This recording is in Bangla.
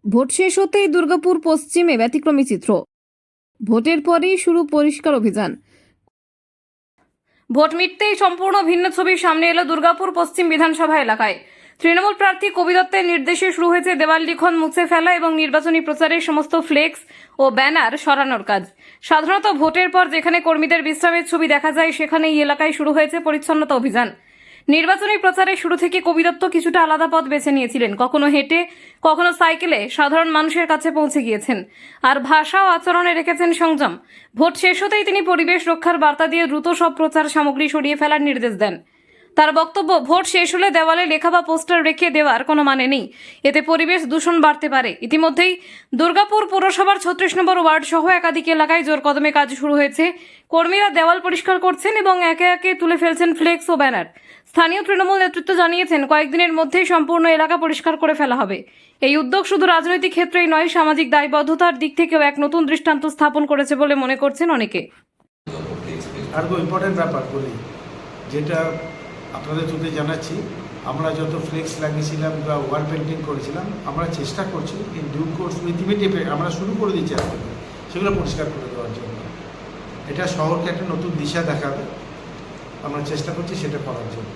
ভোট শেষ হতেই দুর্গাপুর পশ্চিমে ব্যতিক্রমী চিত্র। ভোটের পরেই শুরু পরিষ্কার অভিযান। ভোট মিটতেই সম্পূর্ণ ভিন্ন ছবির সামনে এলো দুর্গাপুর পশ্চিম বিধানসভা এলাকায়। তৃণমূল প্রার্থী কবি দত্তের নির্দেশে শুরু হয়েছে দেওয়াল লিখন মুছে ফেলা এবং নির্বাচনী প্রচারের সমস্ত ফ্লেক্স ও ব্যানার সরানোর কাজ। সাধারণত ভোটের পর যেখানে কর্মীদের বিশ্রামের ছবি দেখা যায়, সেখানে এই এলাকায় শুরু হয়েছে পরিচ্ছন্নতা অভিযান। নির্বাচনী প্রচারের শুরু থেকে কবি দত্ত কিছুটা আলাদা পথ বেছে নিয়েছিলেন। কখনো হেঁটে, কখনো সাইকেলে সাধারণ মানুষের কাছে পৌঁছে গিয়েছেন, আর ভাষা ও আচরণে রেখেছেন সংযম। ভোট শেষ হতেই তিনি পরিবেশ রক্ষার বার্তা দিয়ে দ্রুত সব প্রচার সামগ্রী সরিয়ে ফেলার নির্দেশ দেন। তার বক্তব্য, ভোট শেষ হলে দেওয়ালে লেখা বা পোস্টার রেখে দেওয়ার কোনো মানে নেই, এতে পরিবেশ দূষণ বাড়তে পারে। ইতিমধ্যেই দুর্গাপুর পৌরসভার 36 নম্বর ওয়ার্ড সহ একাধিক এলাকায় জোর কদমে কাজ শুরু হয়েছে। কর্মীরা দেওয়াল পরিষ্কার করছেন এবং একে একে তুলে ফেলছেন ফ্লেক্স ও ব্যানার। স্থানীয় তৃণমূল নেতৃত্ব জানিয়েছেন, কয়েকদিনের মধ্যেই সম্পূর্ণ এলাকা পরিষ্কার করে ফেলা হবে। এই উদ্যোগ শুধু রাজনৈতিক ক্ষেত্রেই নয়, সামাজিক দায়বদ্ধতার দিক থেকেও এক নতুন দৃষ্টান্ত স্থাপন করেছে বলে মনে করছেন অনেকে। আর ইম্পর্টেন্ট ব্যাপার বলি, যেটা আপনাদের যদি জানাচ্ছি, আমরা যত ফ্লেক্স লাগিয়েছিলাম বা ওয়াল পেন্টিং করেছিলাম, আমরা চেষ্টা করছি ইন ডিউ কোর্স ইমিডিয়েট আমরা শুরু করে দিচ্ছি আজকে সেগুলো পরিষ্কার করে দেওয়ার জন্য। এটা শহরকে একটা নতুন দিশা দেখাবে, আমরা চেষ্টা করছি সেটা করার জন্য।